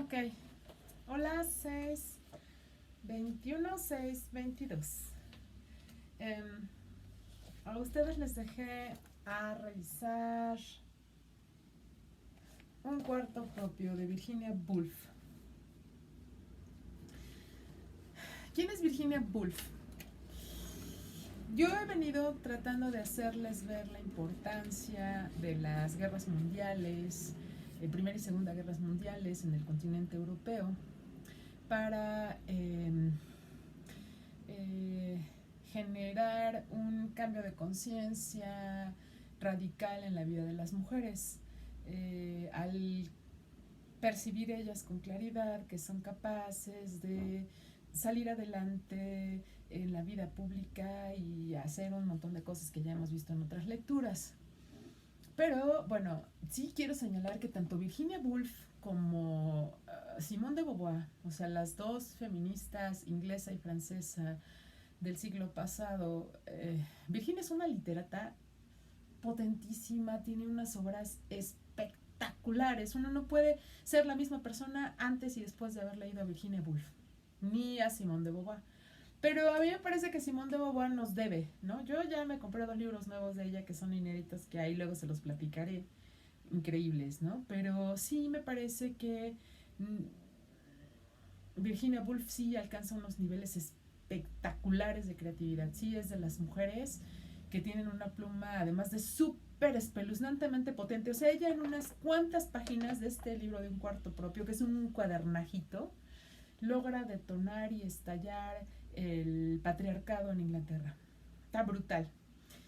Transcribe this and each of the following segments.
Ok. Hola, 6 21 6 22. A ustedes les dejé a revisar un cuarto propio de Virginia Woolf. ¿Quién es Virginia Woolf? Yo he venido tratando de hacerles ver la importancia de las guerras mundiales, Primera y Segunda Guerras Mundiales en el continente europeo, para generar un cambio de conciencia radical en la vida de las mujeres. Al percibir ellas con claridad que son capaces de salir adelante en la vida pública y hacer un montón de cosas que ya hemos visto en otras lecturas. Pero bueno, sí quiero señalar que tanto Virginia Woolf como Simone de Beauvoir, o sea, las dos feministas inglesa y francesa del siglo pasado, Virginia es una literata potentísima, tiene unas obras espectaculares. Uno no puede ser la misma persona antes y después de haber leído a Virginia Woolf, ni a Simone de Beauvoir. Pero a mí me parece que Simone de Beauvoir nos debe, ¿no? Yo ya me compré 2 libros nuevos de ella que son inéditos, que ahí luego se los platicaré, increíbles, ¿no? Pero sí me parece que Virginia Woolf sí alcanza unos niveles espectaculares de creatividad. Sí es de las mujeres que tienen una pluma, además de súper espeluznantemente potente. O sea, ella en unas cuantas páginas de este libro de un cuarto propio, que es un cuadernajito, logra detonar y estallar el patriarcado en Inglaterra. Está brutal.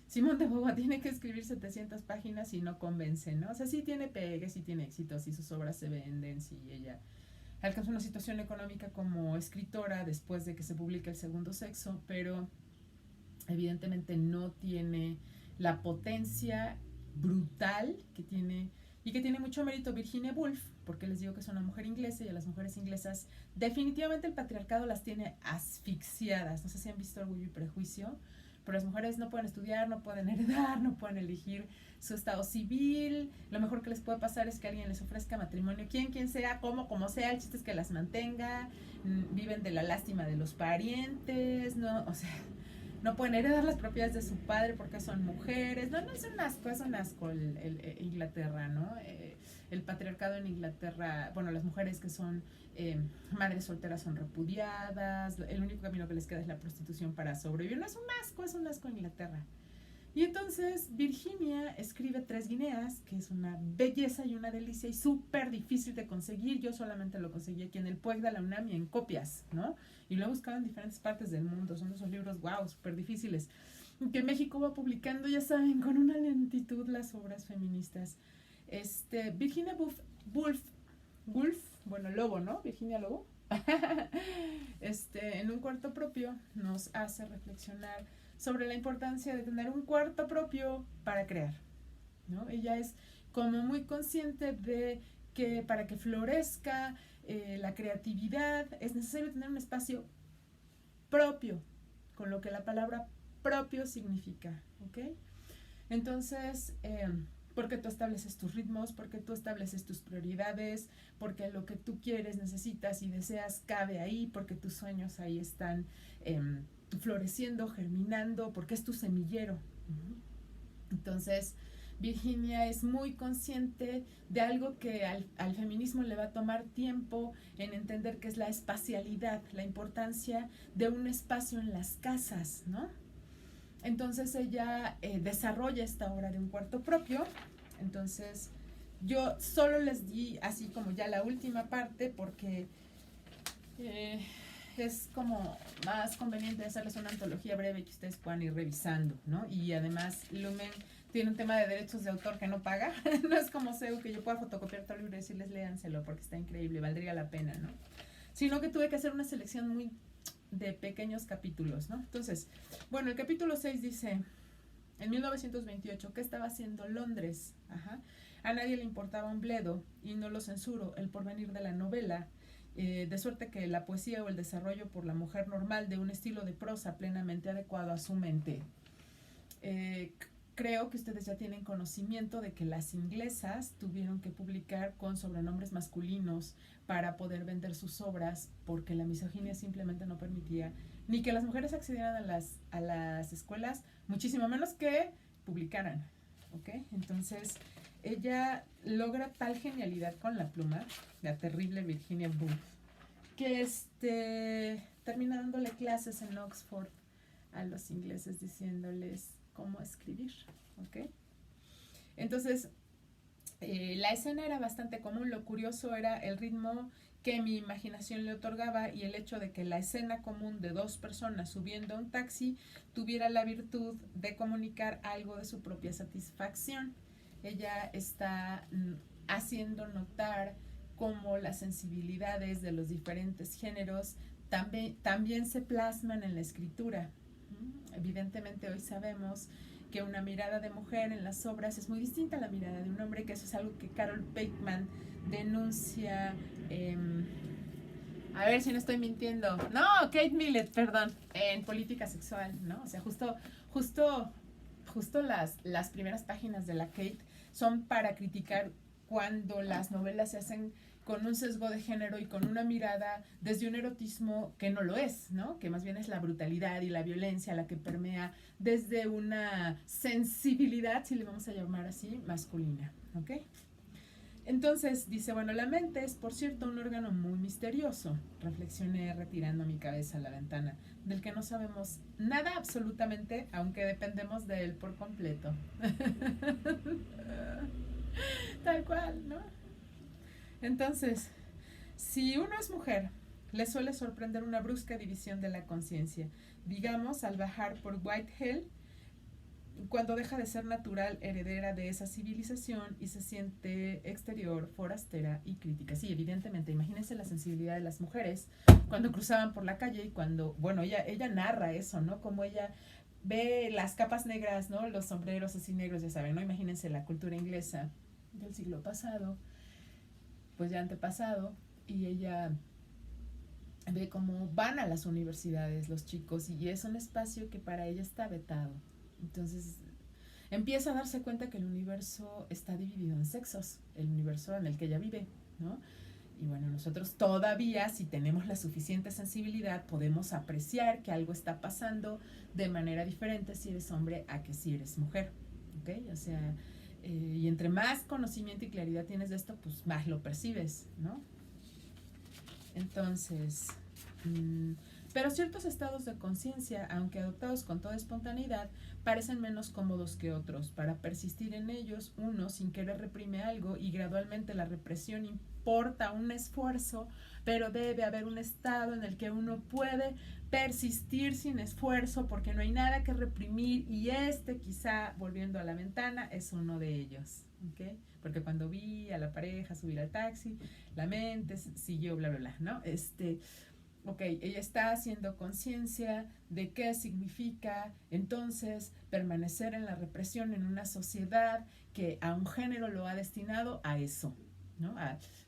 Simone de Beauvoir tiene que escribir 700 páginas y no convence, ¿no? O sea, sí tiene pegues, sí tiene éxitos, sí sus obras se venden, sí ella alcanzó una situación económica como escritora después de que se publica El Segundo Sexo, pero evidentemente no tiene la potencia brutal que tiene y que tiene mucho mérito Virginia Woolf, porque les digo que es una mujer inglesa y a las mujeres inglesas definitivamente el patriarcado las tiene asfixiadas. No sé si han visto Orgullo y Prejuicio, pero las mujeres no pueden estudiar, no pueden heredar, no pueden elegir su estado civil. Lo mejor que les puede pasar es que alguien les ofrezca matrimonio, quien sea, como sea, el chiste es que las mantenga. Viven de la lástima de los parientes, ¿no? O sea, no pueden heredar las propiedades de su padre porque son mujeres. No, es un asco Inglaterra, ¿no? El patriarcado en Inglaterra, bueno, las mujeres que son madres solteras son repudiadas, el único camino que les queda es la prostitución para sobrevivir. No, es un asco Inglaterra. Y entonces Virginia escribe Tres Guineas, que es una belleza y una delicia y súper difícil de conseguir. Yo solamente lo conseguí aquí en el PUEC de la UNAM y en copias, ¿no? Y lo he buscado en diferentes partes del mundo. Son esos libros, wow, súper difíciles. Que México va publicando, ya saben, con una lentitud las obras feministas. Virginia Woolf, bueno, Lobo, ¿no? Virginia Lobo. En un cuarto propio nos hace reflexionar sobre la importancia de tener un cuarto propio para crear, ¿no? Ella es como muy consciente de que para que florezca la creatividad es necesario tener un espacio propio, con lo que la palabra propio significa, ¿ok? Entonces, porque tú estableces tus ritmos, porque tú estableces tus prioridades, porque lo que tú quieres, necesitas y deseas cabe ahí, porque tus sueños ahí están floreciendo, germinando, porque es tu semillero. Entonces, Virginia es muy consciente de algo que al feminismo le va a tomar tiempo en entender, que es la espacialidad, la importancia de un espacio en las casas, ¿no? Entonces ella desarrolla esta obra de un cuarto propio. Entonces yo solo les di así como ya la última parte porque es como más conveniente hacerles una antología breve que ustedes puedan ir revisando, ¿no? Y además Lumen tiene un tema de derechos de autor que no paga. No es como CEU, que yo pueda fotocopiar todo el libro y decirles léanselo porque está increíble, valdría la pena, ¿no? Sino que tuve que hacer una selección muy de pequeños capítulos, ¿no? Entonces, bueno, el capítulo 6 dice: en 1928, ¿qué estaba haciendo Londres? Ajá. A nadie le importaba un bledo, y no lo censuro, el porvenir de la novela, de suerte que la poesía o el desarrollo por la mujer normal de un estilo de prosa plenamente adecuado a su mente. creo que ustedes ya tienen conocimiento de que las inglesas tuvieron que publicar con sobrenombres masculinos para poder vender sus obras, porque la misoginia simplemente no permitía ni que las mujeres accedieran a las escuelas, muchísimo menos que publicaran, ¿ok? Entonces, ella logra tal genialidad con la pluma, la terrible Virginia Woolf, que termina dándole clases en Oxford a los ingleses diciéndoles cómo escribir, ¿ok? Entonces, la escena era bastante común. Lo curioso era el ritmo que mi imaginación le otorgaba y el hecho de que la escena común de dos personas subiendo a un taxi tuviera la virtud de comunicar algo de su propia satisfacción. Ella está haciendo notar cómo las sensibilidades de los diferentes géneros también se plasman en la escritura. Evidentemente hoy sabemos que una mirada de mujer en las obras es muy distinta a la mirada de un hombre, que eso es algo que Carol Bateman denuncia. A ver si no estoy mintiendo. No, Kate Millett, perdón, en Política Sexual, ¿no? O sea, justo las primeras páginas de la Kate son para criticar cuando las novelas se hacen con un sesgo de género y con una mirada desde un erotismo que no lo es, ¿no? Que más bien es la brutalidad y la violencia la que permea desde una sensibilidad, si le vamos a llamar así, masculina, ¿ok? Entonces dice, bueno, la mente es, por cierto, un órgano muy misterioso, reflexioné retirando mi cabeza a la ventana, del que no sabemos nada absolutamente, aunque dependemos de él por completo. Tal cual, ¿no? Entonces, si uno es mujer, le suele sorprender una brusca división de la conciencia. Digamos, al bajar por Whitehall, cuando deja de ser natural heredera de esa civilización y se siente exterior, forastera y crítica. Sí, evidentemente, imagínense la sensibilidad de las mujeres cuando cruzaban por la calle y cuando, bueno, ella narra eso, ¿no? Como ella ve las capas negras, ¿no? Los sombreros así negros, ya saben, ¿no? Imagínense la cultura inglesa del siglo pasado, pues ya antepasado, y ella ve cómo van a las universidades los chicos y es un espacio que para ella está vetado. Entonces empieza a darse cuenta que el universo está dividido en sexos, el universo en el que ella vive, ¿no? Y bueno, nosotros todavía, si tenemos la suficiente sensibilidad, podemos apreciar que algo está pasando de manera diferente si eres hombre a que si eres mujer, ¿ok? O sea, y entre más conocimiento y claridad tienes de esto, pues más lo percibes, ¿no? Entonces, pero ciertos estados de conciencia, aunque adoptados con toda espontaneidad, parecen menos cómodos que otros. Para persistir en ellos, uno sin querer reprime algo y gradualmente la represión importa un esfuerzo, pero debe haber un estado en el que uno puede persistir sin esfuerzo porque no hay nada que reprimir y quizá, volviendo a la ventana, es uno de ellos, ¿ok? Porque cuando vi a la pareja subir al taxi, la mente siguió bla, bla, bla, ¿no? Ok, ella está haciendo conciencia de qué significa entonces permanecer en la represión en una sociedad que a un género lo ha destinado a eso, ¿no?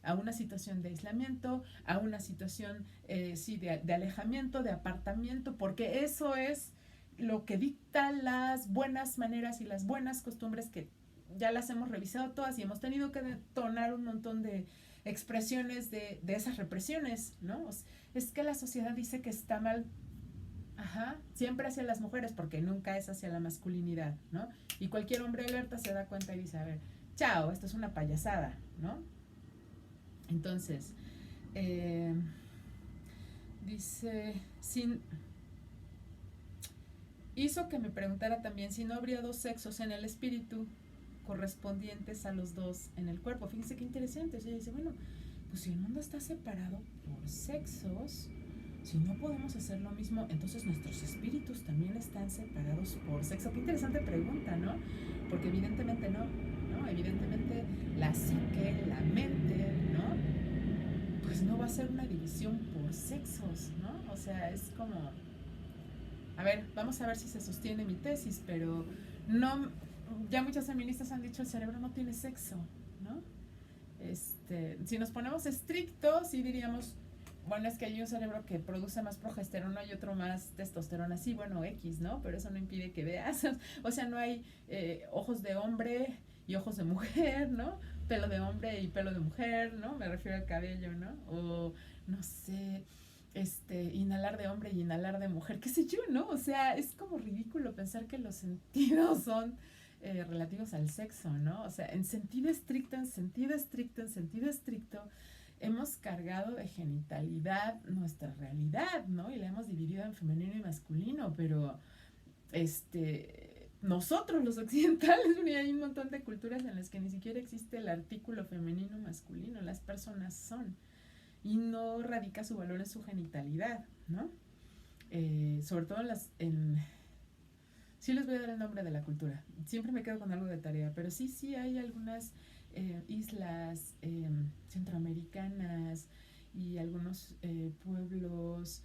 A una situación de aislamiento, a una situación de alejamiento, de apartamiento, porque eso es lo que dicta las buenas maneras y las buenas costumbres que ya las hemos revisado todas y hemos tenido que detonar un montón de expresiones de esas represiones, ¿no? Es que la sociedad dice que está mal, siempre hacia las mujeres porque nunca es hacia la masculinidad, ¿no? Y cualquier hombre alerta se da cuenta y dice, a ver, chao, esto es una payasada, ¿no? Entonces, dice, hizo que me preguntara también si no habría dos sexos en el espíritu correspondientes a los dos en el cuerpo. Fíjense qué interesante. O sea, dice, bueno, pues si el mundo está separado por sexos, si no podemos hacer lo mismo, entonces nuestros espíritus también están separados por sexo. Qué interesante pregunta, ¿no? Porque evidentemente no, ¿no? Evidentemente la psique, la mente, ¿no? Pues no va a ser una división por sexos, ¿no? O sea, es como, a ver, vamos a ver si se sostiene mi tesis, pero no, ya muchas feministas han dicho el cerebro no tiene sexo, ¿no? Si nos ponemos estrictos, sí diríamos, bueno, es que hay un cerebro que produce más progesterona y otro más testosterona, sí, bueno, X, ¿no? Pero eso no impide que veas, o sea, no hay ojos de hombre y ojos de mujer, ¿no? Pelo de hombre y pelo de mujer, ¿no? Me refiero al cabello, ¿no? O, no sé, inhalar de hombre y inhalar de mujer, qué sé yo, ¿no? O sea, es como ridículo pensar que los sentidos son relativos al sexo, ¿no? O sea, en sentido estricto, en sentido estricto, en sentido estricto, hemos cargado de genitalidad nuestra realidad, ¿no? Y la hemos dividido en femenino y masculino, pero nosotros los occidentales, y hay un montón de culturas en las que ni siquiera existe el artículo femenino masculino, las personas son, y no radica su valor en su genitalidad, ¿no? Sobre todo sí les voy a dar el nombre de la cultura, siempre me quedo con algo de tarea, pero sí hay algunas islas centroamericanas y algunos pueblos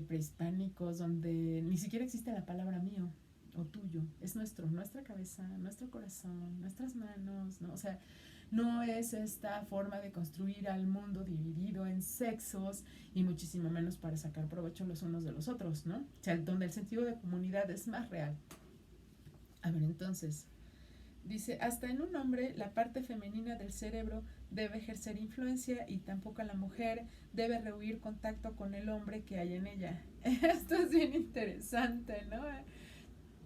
prehispánicos donde ni siquiera existe la palabra mío o tuyo, es nuestra cabeza, nuestro corazón, nuestras manos, ¿no? O sea, no es esta forma de construir al mundo dividido en sexos y muchísimo menos para sacar provecho los unos de los otros, ¿no? O sea, donde el sentido de comunidad es más real. A ver, entonces, dice, hasta en un hombre la parte femenina del cerebro debe ejercer influencia y tampoco la mujer debe rehuir contacto con el hombre que hay en ella. Esto es bien interesante, ¿no?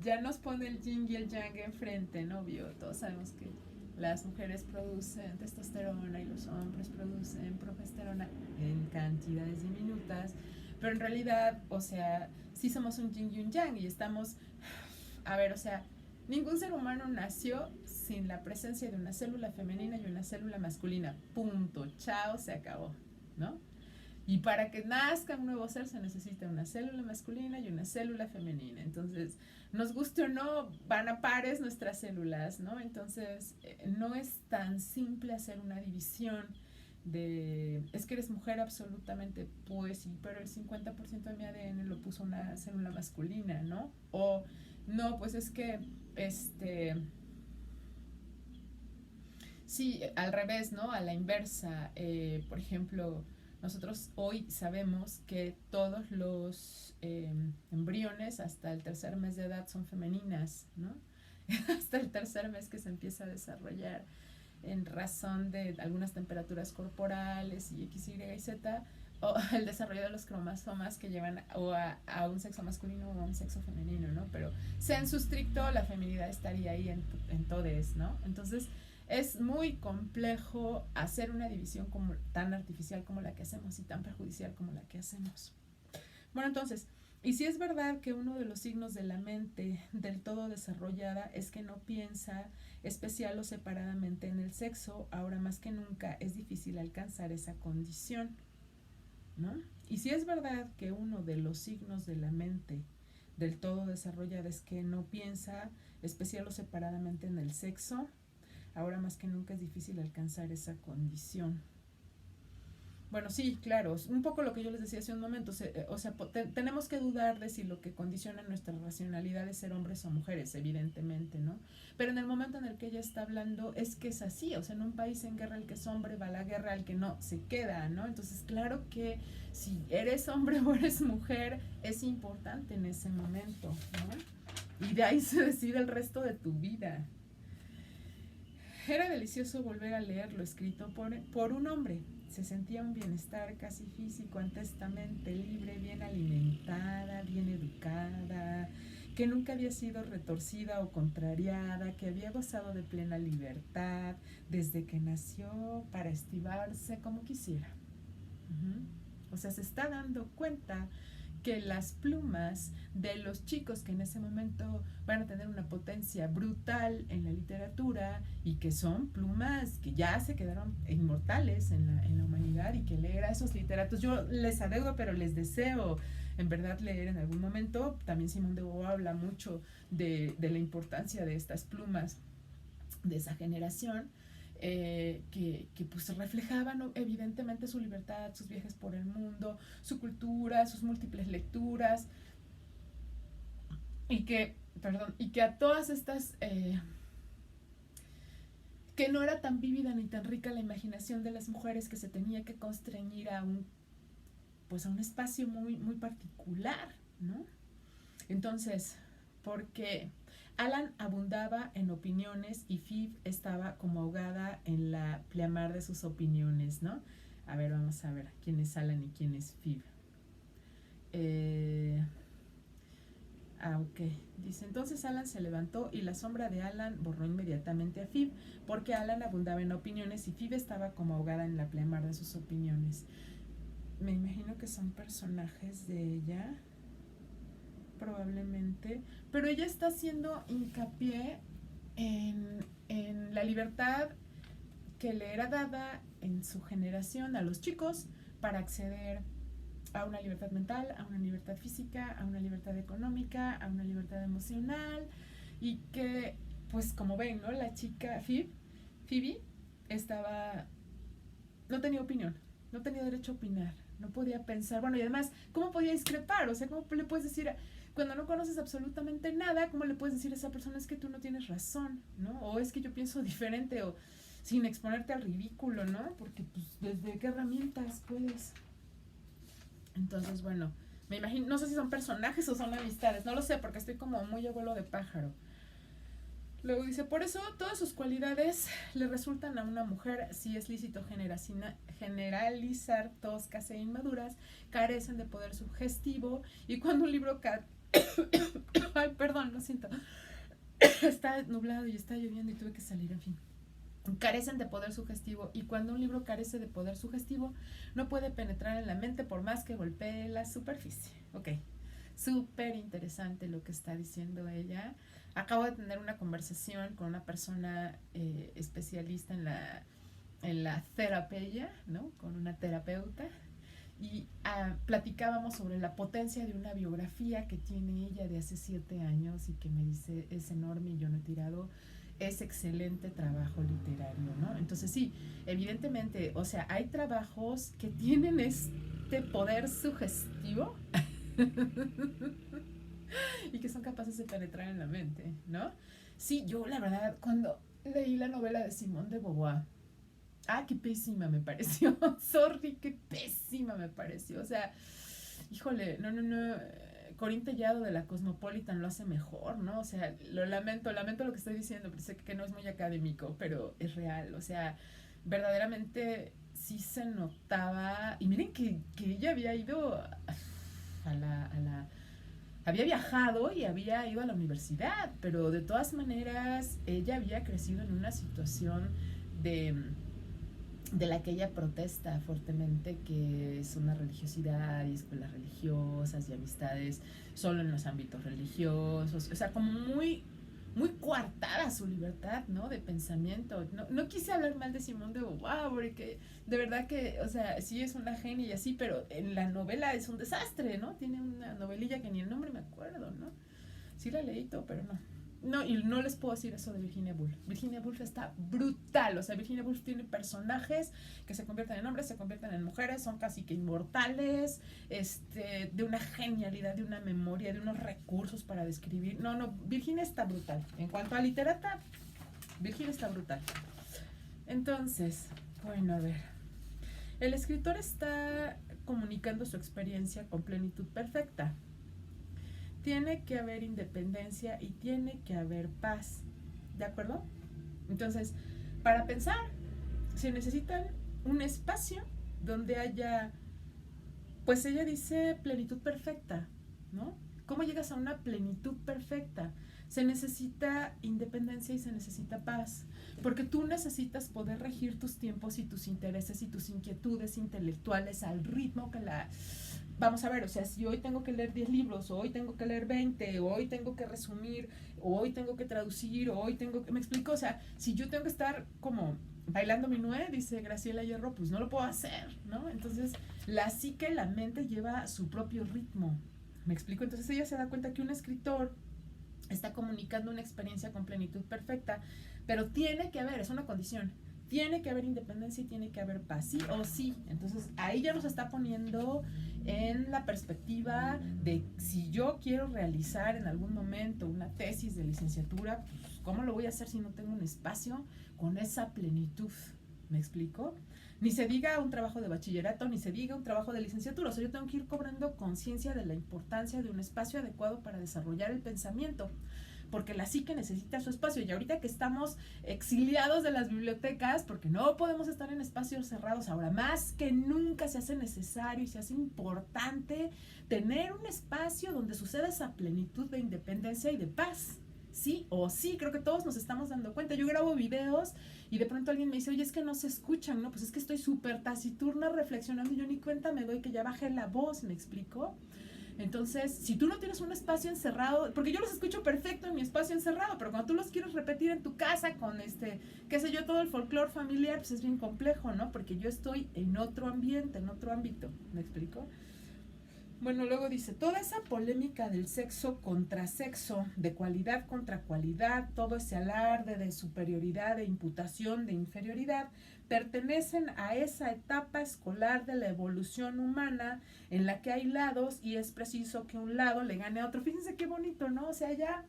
Ya nos pone el yin y el yang enfrente, ¿no? Obvio, todos sabemos que las mujeres producen testosterona y los hombres producen progesterona en cantidades diminutas, pero en realidad, o sea, sí somos un yin y un yang y estamos, a ver, o sea, ningún ser humano nació sin la presencia de una célula femenina y una célula masculina. Punto. Chao, se acabó, ¿no? Y para que nazca un nuevo ser se necesita una célula masculina y una célula femenina. Entonces, nos guste o no, van a pares nuestras células, ¿no? Entonces, no es tan simple hacer una división de, es que eres mujer absolutamente, pues sí, pero el 50% de mi ADN lo puso una célula masculina, ¿no? O, no, pues es que, sí, al revés, ¿no? A la inversa, por ejemplo, nosotros hoy sabemos que todos los embriones hasta el tercer mes de edad son femeninas, ¿no? Hasta el tercer mes que se empieza a desarrollar en razón de algunas temperaturas corporales y X, Y y Z, o el desarrollo de los cromosomas que llevan o a un sexo masculino o a un sexo femenino, ¿no? Pero sensu stricto, la feminidad estaría ahí en todes, ¿no? Entonces, es muy complejo hacer una división como, tan artificial como la que hacemos y tan perjudicial como la que hacemos. Bueno, entonces, y si es verdad que uno de los signos de la mente del todo desarrollada es que no piensa especial o separadamente en el sexo, ahora más que nunca es difícil alcanzar esa condición, ¿no? Y si es verdad que uno de los signos de la mente del todo desarrollada es que no piensa especial o separadamente en el sexo, ahora más que nunca es difícil alcanzar esa condición. Bueno, sí, claro, un poco lo que yo les decía hace un momento, o sea, tenemos que dudar de si lo que condiciona nuestra racionalidad es ser hombres o mujeres, evidentemente, ¿no? Pero en el momento en el que ella está hablando es que es así, o sea, en un país en guerra el que es hombre va a la guerra, el que no se queda, ¿no? Entonces, claro que si eres hombre o eres mujer es importante en ese momento, ¿no? Y de ahí se decide el resto de tu vida. Era delicioso volver a leer lo escrito por un hombre. Se sentía un bienestar casi físico ante esta mente libre, bien alimentada, bien educada, que nunca había sido retorcida o contrariada, que había gozado de plena libertad desde que nació para estivarse como quisiera. O sea, se está dando cuenta que las plumas de los chicos que en ese momento van a tener una potencia brutal en la literatura y que son plumas que ya se quedaron inmortales en la humanidad y que leer a esos literatos, yo les adeudo, pero les deseo en verdad leer en algún momento. También Simone de Beauvoir habla mucho de la importancia de estas plumas de esa generación. Que pues reflejaban evidentemente su libertad, sus viajes por el mundo, su cultura, sus múltiples lecturas, y que a todas estas que no era tan vívida ni tan rica la imaginación de las mujeres, que se tenía que constreñir a un pues a un espacio muy, muy particular, ¿no? Entonces, porque Alan abundaba en opiniones y Phoebe estaba como ahogada en la pleamar de sus opiniones, ¿no? A ver, vamos a ver quién es Alan y quién es Phoebe. Ok, dice, entonces Alan se levantó y la sombra de Alan borró inmediatamente a Phoebe, porque Alan abundaba en opiniones y Phoebe estaba como ahogada en la pleamar de sus opiniones. Me imagino que son personajes de ella, probablemente, pero ella está haciendo hincapié en la libertad que le era dada en su generación a los chicos para acceder a una libertad mental, a una libertad física, a una libertad económica, a una libertad emocional, y que, pues como ven, ¿no? La chica Phoebe estaba, no tenía opinión, no tenía derecho a opinar, no podía pensar, bueno, y además, ¿cómo podía discrepar? O sea, ¿cómo le puedes decir, cuando no conoces absolutamente nada, cómo le puedes decir a esa persona es que tú no tienes razón, ¿no? O es que yo pienso diferente, o sin exponerte al ridículo, ¿no? Porque, pues, ¿desde qué herramientas puedes? Entonces, bueno, me imagino, no sé si son personajes o son amistades, no lo sé, porque estoy como muy a vuelo de pájaro. Luego dice, por eso todas sus cualidades le resultan a una mujer, si es lícito generalizar toscas e inmaduras, carecen de poder sugestivo, y cuando un libro ay, perdón, lo siento, está nublado y está lloviendo y tuve que salir, en fin, carecen de poder sugestivo, y cuando un libro carece de poder sugestivo no puede penetrar en la mente por más que golpee la superficie. Ok, súper interesante lo que está diciendo ella. Acabo de tener una conversación con una persona especialista en la terapia, ¿no? Con una terapeuta, y platicábamos sobre la potencia de una biografía que tiene ella de hace 7 años y que me dice es enorme y yo no he tirado, es excelente trabajo literario, ¿no? Entonces sí, evidentemente, o sea, hay trabajos que tienen este poder sugestivo y que son capaces de penetrar en la mente, ¿no? Sí, yo la verdad, cuando leí la novela de Simone de Beauvoir, qué pésima me pareció. Sorry, qué pésima me pareció. O sea, híjole, no. Corín Tellado de la Cosmopolitan lo hace mejor, ¿no? O sea, lamento lo que estoy diciendo, pero sé que no es muy académico, pero es real. O sea, verdaderamente sí se notaba. Y miren que ella había ido había viajado y había ido a la universidad, pero de todas maneras ella había crecido en una situación de la que ella protesta fuertemente, que es una religiosidad y escuelas religiosas y amistades solo en los ámbitos religiosos, o sea, como muy muy coartada su libertad, ¿no? De pensamiento. No quise hablar mal de Simone de Beauvoir, porque de verdad que, o sea, sí es una genia y así, pero en la novela es un desastre, ¿no? Tiene una novelilla que ni el nombre me acuerdo, ¿no? Sí la leí todo, pero no. No, y no les puedo decir eso de Virginia Woolf. Virginia Woolf está brutal. O sea, Virginia Woolf tiene personajes que se convierten en hombres, se convierten en mujeres, son casi que inmortales, de una genialidad, de una memoria, de unos recursos para describir. No, Virginia está brutal. En cuanto a literata, Virginia está brutal. Entonces, bueno, a ver. El escritor está comunicando su experiencia con plenitud perfecta. Tiene que haber independencia y tiene que haber paz, ¿de acuerdo? Entonces, para pensar, se necesita un espacio donde haya, pues ella dice plenitud perfecta, ¿no? ¿Cómo llegas a una plenitud perfecta? Se necesita independencia y se necesita paz, porque tú necesitas poder regir tus tiempos y tus intereses y tus inquietudes intelectuales al ritmo que vamos a ver, o sea, si hoy tengo que leer 10 libros, o hoy tengo que leer 20, o hoy tengo que resumir, o hoy tengo que traducir, o hoy tengo que, me explico, o sea, si yo tengo que estar como bailando mi nuez, dice Graciela Hierro, pues no lo puedo hacer, ¿no? Entonces, la psique, la mente lleva su propio ritmo, me explico, entonces ella se da cuenta que un escritor está comunicando una experiencia con plenitud perfecta, pero tiene que haber, es una condición, tiene que haber independencia y tiene que haber paz, sí o sí. Entonces ahí ya nos está poniendo en la perspectiva de si yo quiero realizar en algún momento una tesis de licenciatura, pues ¿cómo lo voy a hacer si no tengo un espacio con esa plenitud? ¿Me explico? Ni se diga un trabajo de bachillerato, ni se diga un trabajo de licenciatura. O sea, yo tengo que ir cobrando conciencia de la importancia de un espacio adecuado para desarrollar el pensamiento, porque la psique necesita su espacio. Y ahorita que estamos exiliados de las bibliotecas, porque no podemos estar en espacios cerrados, ahora más que nunca se hace necesario y se hace importante tener un espacio donde suceda esa plenitud de independencia y de paz. Sí o sí, creo que todos nos estamos dando cuenta. Yo grabo videos y de pronto alguien me dice, oye, es que no se escuchan, ¿no? Pues es que estoy súper taciturna reflexionando y yo ni cuenta me doy que ya bajé la voz, ¿me explico? Entonces, si tú no tienes un espacio encerrado, porque yo los escucho perfecto en mi espacio encerrado, pero cuando tú los quieres repetir en tu casa con qué sé yo, todo el folclore familiar, pues es bien complejo, ¿no? Porque yo estoy en otro ambiente, en otro ámbito, ¿me explico? Bueno, luego dice, toda esa polémica del sexo contra sexo, de cualidad contra cualidad, todo ese alarde de superioridad, de imputación, de inferioridad, pertenecen a esa etapa escolar de la evolución humana en la que hay lados y es preciso que un lado le gane a otro. Fíjense qué bonito, ¿no? O sea, ya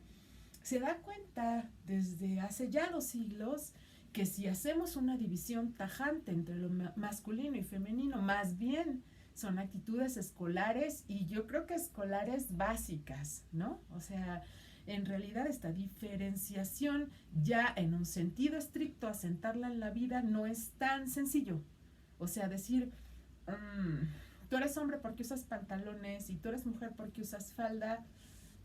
se da cuenta desde hace ya 2 siglos que si hacemos una división tajante entre lo masculino y femenino, más bien son actitudes escolares y yo creo que escolares básicas, ¿no? O sea, en realidad esta diferenciación ya en un sentido estricto, asentarla en la vida no es tan sencillo. O sea, decir, tú eres hombre porque usas pantalones y tú eres mujer porque usas falda,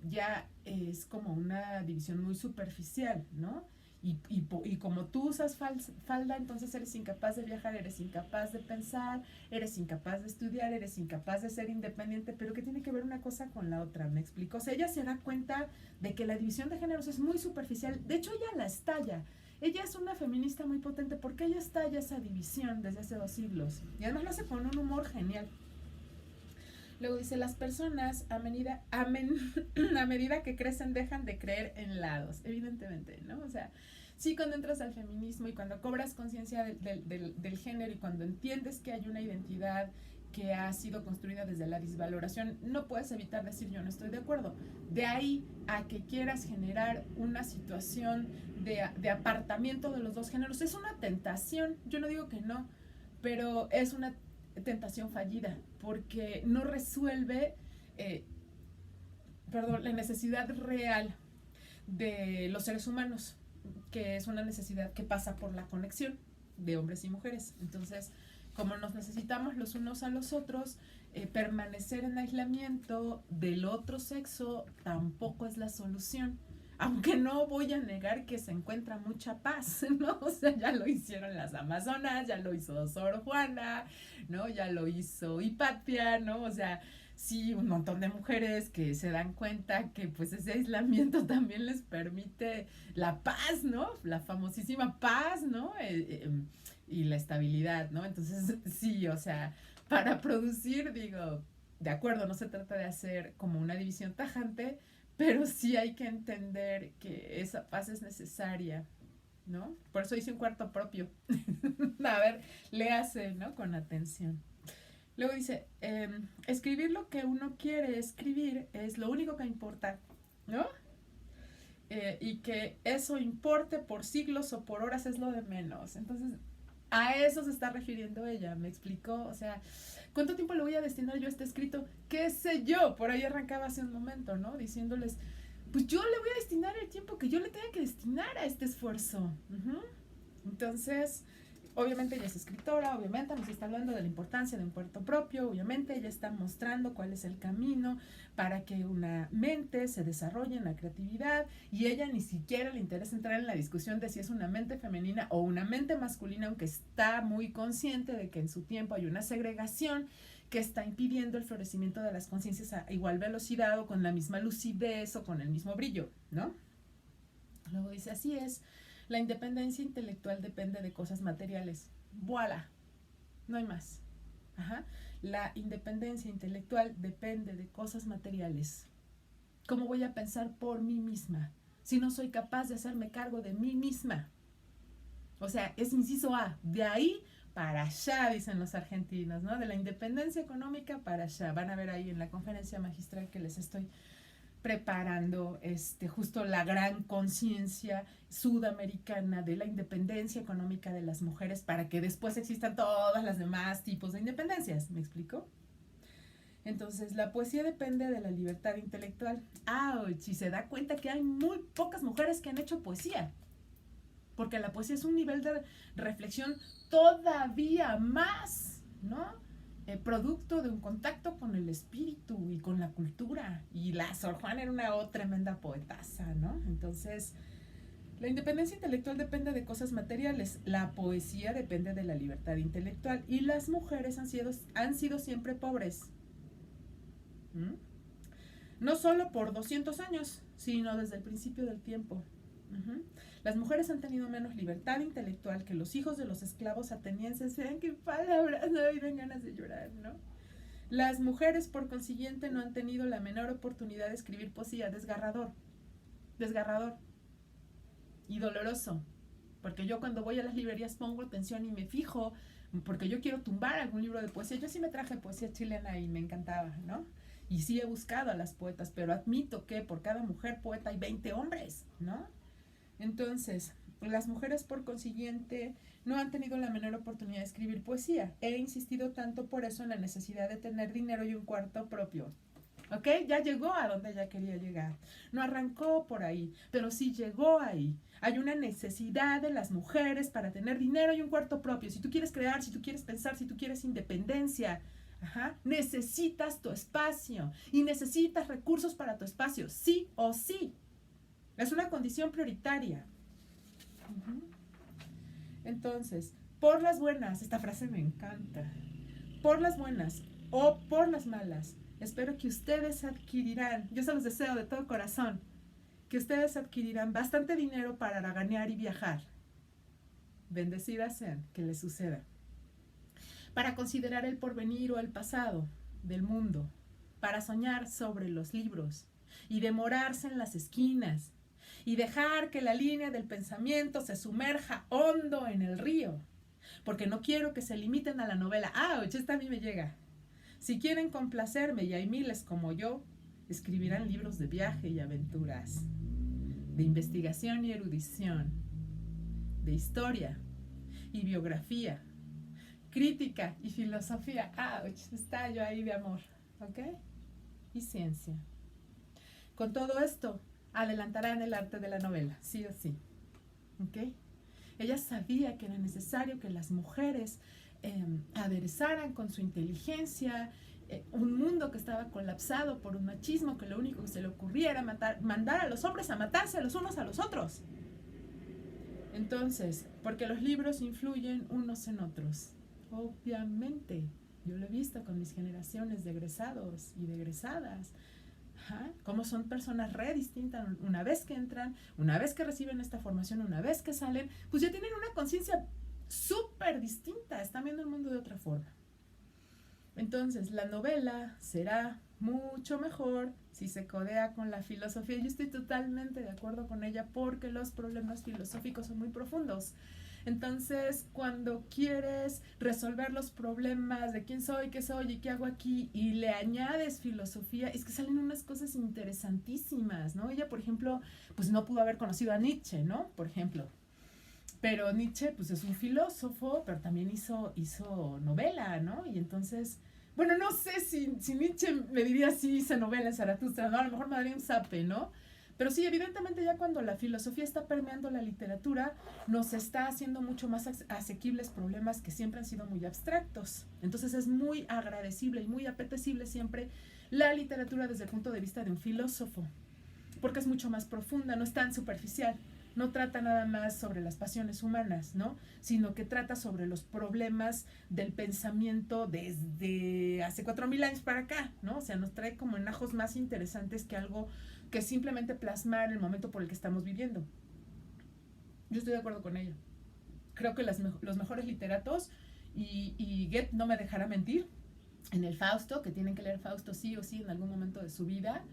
ya es como una división muy superficial, ¿no? Y como tú usas falda, entonces eres incapaz de viajar, eres incapaz de pensar, eres incapaz de estudiar, eres incapaz de ser independiente, pero ¿qué tiene que ver una cosa con la otra? ¿Me explico? O sea, ella se da cuenta de que la división de géneros es muy superficial. De hecho, ella la estalla. Ella es una feminista muy potente porque ella estalla esa división desde hace 2 siglos. Y además lo hace con un humor genial. Luego dice, las personas a medida que crecen dejan de creer en lados, evidentemente, ¿no? O sea, sí, cuando entras al feminismo y cuando cobras conciencia del género y cuando entiendes que hay una identidad que ha sido construida desde la desvaloración, no puedes evitar decir yo no estoy de acuerdo. De ahí a que quieras generar una situación de apartamiento de los dos géneros, es una tentación, yo no digo que no, pero es una tentación fallida, porque no resuelve, la necesidad real de los seres humanos, que es una necesidad que pasa por la conexión de hombres y mujeres. Entonces, como nos necesitamos los unos a los otros, permanecer en aislamiento del otro sexo tampoco es la solución. Aunque no voy a negar que se encuentra mucha paz, ¿no? O sea, ya lo hicieron las Amazonas, ya lo hizo Sor Juana, ¿no? Ya lo hizo Hipatia, ¿no? O sea, sí, un montón de mujeres que se dan cuenta que pues ese aislamiento también les permite la paz, ¿no? La famosísima paz, ¿no? Y la estabilidad, ¿no? Entonces, sí, o sea, para producir, digo, de acuerdo, no se trata de hacer como una división tajante, pero sí hay que entender que esa paz es necesaria, ¿no? Por eso hice un cuarto propio. A ver, léase, ¿no? Con atención. Luego dice, escribir lo que uno quiere escribir es lo único que importa, ¿no? Y que eso importe por siglos o por horas es lo de menos. Entonces, a eso se está refiriendo ella, ¿me explicó? O sea, ¿cuánto tiempo le voy a destinar yo a este escrito? ¿Qué sé yo? Por ahí arrancaba hace un momento, ¿no? Diciéndoles, pues yo le voy a destinar el tiempo que yo le tenga que destinar a este esfuerzo. Entonces, obviamente ella es escritora, obviamente nos está hablando de la importancia de un puerto propio, obviamente ella está mostrando cuál es el camino para que una mente se desarrolle en la creatividad y ella ni siquiera le interesa entrar en la discusión de si es una mente femenina o una mente masculina, aunque está muy consciente de que en su tiempo hay una segregación que está impidiendo el florecimiento de las conciencias a igual velocidad o con la misma lucidez o con el mismo brillo, ¿no? Luego dice, así es, la independencia intelectual depende de cosas materiales. ¡Voilà! No hay más. Ajá. La independencia intelectual depende de cosas materiales. ¿Cómo voy a pensar por mí misma si no soy capaz de hacerme cargo de mí misma? O sea, es inciso A, de ahí para allá, dicen los argentinos, ¿no? De la independencia económica para allá. Van a ver ahí en la conferencia magistral que les estoy preparando justo la gran conciencia sudamericana de la independencia económica de las mujeres para que después existan todas las demás tipos de independencias. ¿Me explico? Entonces, la poesía depende de la libertad intelectual. ¡Auch! Y se da cuenta que hay muy pocas mujeres que han hecho poesía. Porque la poesía es un nivel de reflexión todavía más, ¿no? Producto de un contacto con el espíritu y con la cultura. Y la Sor Juana era una tremenda poetasa, ¿no? Entonces, la independencia intelectual depende de cosas materiales. La poesía depende de la libertad intelectual. Y las mujeres han sido siempre pobres. No solo por 200 años, sino desde el principio del tiempo. Las mujeres han tenido menos libertad intelectual que los hijos de los esclavos atenienses. Vean qué palabras, me dan ganas de llorar, ¿no? Las mujeres, por consiguiente, no han tenido la menor oportunidad de escribir poesía. Desgarrador, desgarrador y doloroso. Porque yo cuando voy a las librerías pongo atención y me fijo, porque yo quiero tumbar algún libro de poesía. Yo sí me traje poesía chilena y me encantaba, ¿no? Y sí he buscado a las poetas, pero admito que por cada mujer poeta hay 20 hombres, ¿no? Entonces, las mujeres, por consiguiente, no han tenido la menor oportunidad de escribir poesía. He insistido tanto por eso en la necesidad de tener dinero y un cuarto propio. ¿Ok? Ya llegó a donde ella quería llegar. No arrancó por ahí, pero sí llegó ahí. Hay una necesidad de las mujeres para tener dinero y un cuarto propio. Si tú quieres crear, si tú quieres pensar, si tú quieres independencia, necesitas tu espacio y necesitas recursos para tu espacio, sí o sí. Es una condición prioritaria. Entonces, por las buenas, esta frase me encanta, por las buenas o por las malas, espero que ustedes adquirirán, yo se los deseo de todo corazón, que ustedes adquirirán bastante dinero para haraganear y viajar. Bendecidas sean, que les suceda. Para considerar el porvenir o el pasado del mundo, para soñar sobre los libros y demorarse en las esquinas y dejar que la línea del pensamiento se sumerja hondo en el río, porque no quiero que se limiten a la novela. Esta a mí me llega. Si quieren complacerme, y hay miles como yo, escribirán libros de viaje y aventuras, de investigación y erudición, de historia y biografía, crítica y filosofía. Estallo ahí de amor, ¿ok? Y ciencia. Con todo esto, adelantarán el arte de la novela, sí o sí, ¿ok? Ella sabía que era necesario que las mujeres aderezaran con su inteligencia un mundo que estaba colapsado por un machismo que lo único que se le ocurría era mandar a los hombres a matarse los unos a los otros. Entonces, porque los libros influyen unos en otros. Obviamente, yo lo he visto con mis generaciones de egresados y de egresadas. Cómo son personas re distintas una vez que entran, una vez que reciben esta formación, una vez que salen, pues ya tienen una conciencia súper distinta, están viendo el mundo de otra forma. Entonces, la novela será mucho mejor si se codea con la filosofía. Yo estoy totalmente de acuerdo con ella porque los problemas filosóficos son muy profundos. Entonces, cuando quieres resolver los problemas de quién soy, qué soy y qué hago aquí y le añades filosofía, es que salen unas cosas interesantísimas, ¿no? Ella, por ejemplo, pues no pudo haber conocido a Nietzsche, ¿no? Por ejemplo. Pero Nietzsche, pues es un filósofo, pero también hizo novela, ¿no? Y entonces, bueno, no sé si Nietzsche me diría así, hice novela en Zaratustra, ¿no? A lo mejor me daría un zape, ¿no? Pero sí, evidentemente ya cuando la filosofía está permeando la literatura, nos está haciendo mucho más asequibles problemas que siempre han sido muy abstractos. Entonces es muy agradecible y muy apetecible siempre la literatura desde el punto de vista de un filósofo, porque es mucho más profunda, no es tan superficial. No trata nada más sobre las pasiones humanas, ¿no? Sino que trata sobre los problemas del pensamiento desde hace 4000 años para acá, ¿no? O sea, nos trae como enajos más interesantes que algo que simplemente plasmar el momento por el que estamos viviendo. Yo estoy de acuerdo con ella. Creo que los mejores literatos, y Goethe no me dejará mentir, en el Fausto, que tienen que leer Fausto sí o sí en algún momento de su vida,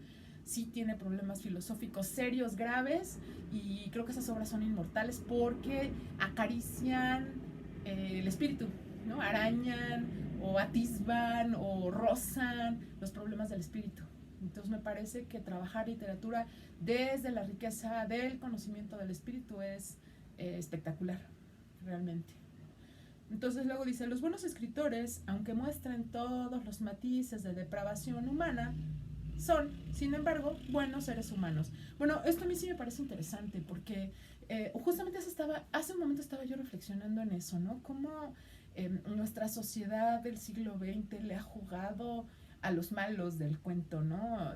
sí tiene problemas filosóficos serios, graves, y creo que esas obras son inmortales porque acarician el espíritu, ¿no? Arañan o atisban o rozan los problemas del espíritu. Entonces me parece que trabajar literatura desde la riqueza del conocimiento del espíritu es espectacular, realmente. Entonces luego dice, los buenos escritores, aunque muestren todos los matices de depravación humana, son, sin embargo, buenos seres humanos. Bueno, esto a mí sí me parece interesante porque justamente hace un momento estaba yo reflexionando en eso, ¿no? Cómo nuestra sociedad del siglo XX le ha jugado a los malos del cuento, ¿no?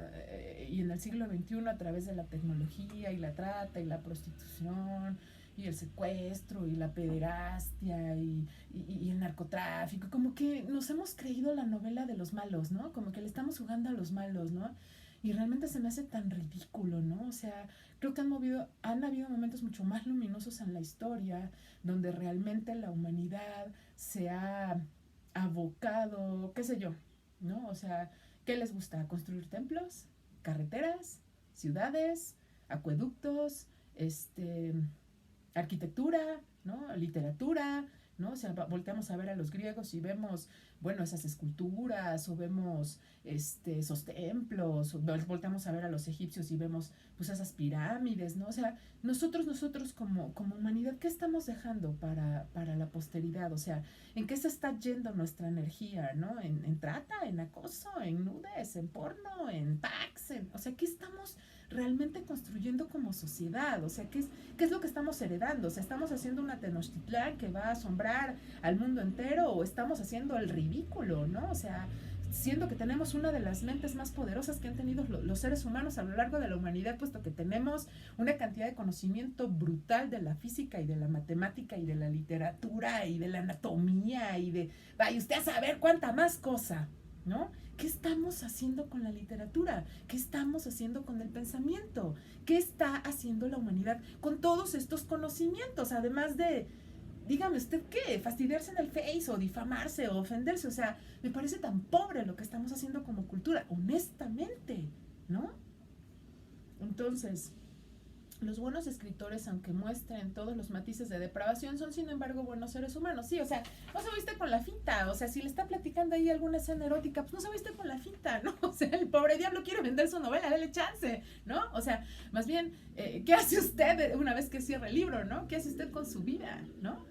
Y en el siglo XXI a través de la tecnología y la trata y la prostitución y el secuestro y la pederastia y el narcotráfico, como que nos hemos creído la novela de los malos, ¿no? Como que le estamos jugando a los malos, ¿no? Y realmente se me hace tan ridículo, ¿no? O sea, creo que han habido momentos mucho más luminosos en la historia, donde realmente la humanidad se ha abocado, qué sé yo, ¿no? O sea, ¿qué les gusta? Construir templos, carreteras, ciudades, acueductos, arquitectura, ¿no? Literatura, ¿no? O sea, volteamos a ver a los griegos y vemos, bueno, esas esculturas, o vemos esos templos, o volteamos a ver a los egipcios y vemos pues esas pirámides, ¿no? O sea, nosotros como humanidad, ¿qué estamos dejando para la posteridad? O sea, ¿en qué se está yendo nuestra energía, ¿no? En trata, en acoso, en nudes, en porno, en packs, o sea, ¿qué estamos realmente construyendo como sociedad? O sea, ¿qué es lo que estamos heredando? O sea, ¿estamos haciendo una Tenochtitlán que va a asombrar al mundo entero o estamos haciendo el ridículo, ¿no? O sea, siendo que tenemos una de las mentes más poderosas que han tenido los seres humanos a lo largo de la humanidad, puesto que tenemos una cantidad de conocimiento brutal de la física y de la matemática y de la literatura y de la anatomía y de, vaya usted a saber cuánta más cosa, ¿no? ¿Qué estamos haciendo con la literatura? ¿Qué estamos haciendo con el pensamiento? ¿Qué está haciendo la humanidad con todos estos conocimientos? Además de, dígame usted qué, fastidiarse en el Face o difamarse o ofenderse. O sea, me parece tan pobre lo que estamos haciendo como cultura, honestamente, ¿no? Entonces, los buenos escritores, aunque muestren todos los matices de depravación, son sin embargo buenos seres humanos. Sí, o sea, no se viste con la finta. O sea, si le está platicando ahí alguna escena erótica, pues no se viste con la finta, ¿no? O sea, el pobre diablo quiere vender su novela, dale chance, ¿no? O sea, más bien, ¿qué hace usted una vez que cierra el libro, ¿no? ¿Qué hace usted con su vida, ¿no?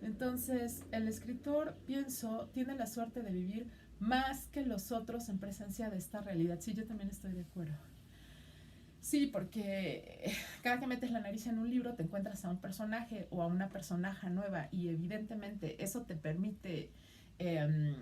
Entonces, el escritor, pienso, tiene la suerte de vivir más que los otros en presencia de esta realidad. Sí, yo también estoy de acuerdo. Sí, porque cada que metes la nariz en un libro te encuentras a un personaje o a una personaje nueva y evidentemente eso te permite eh,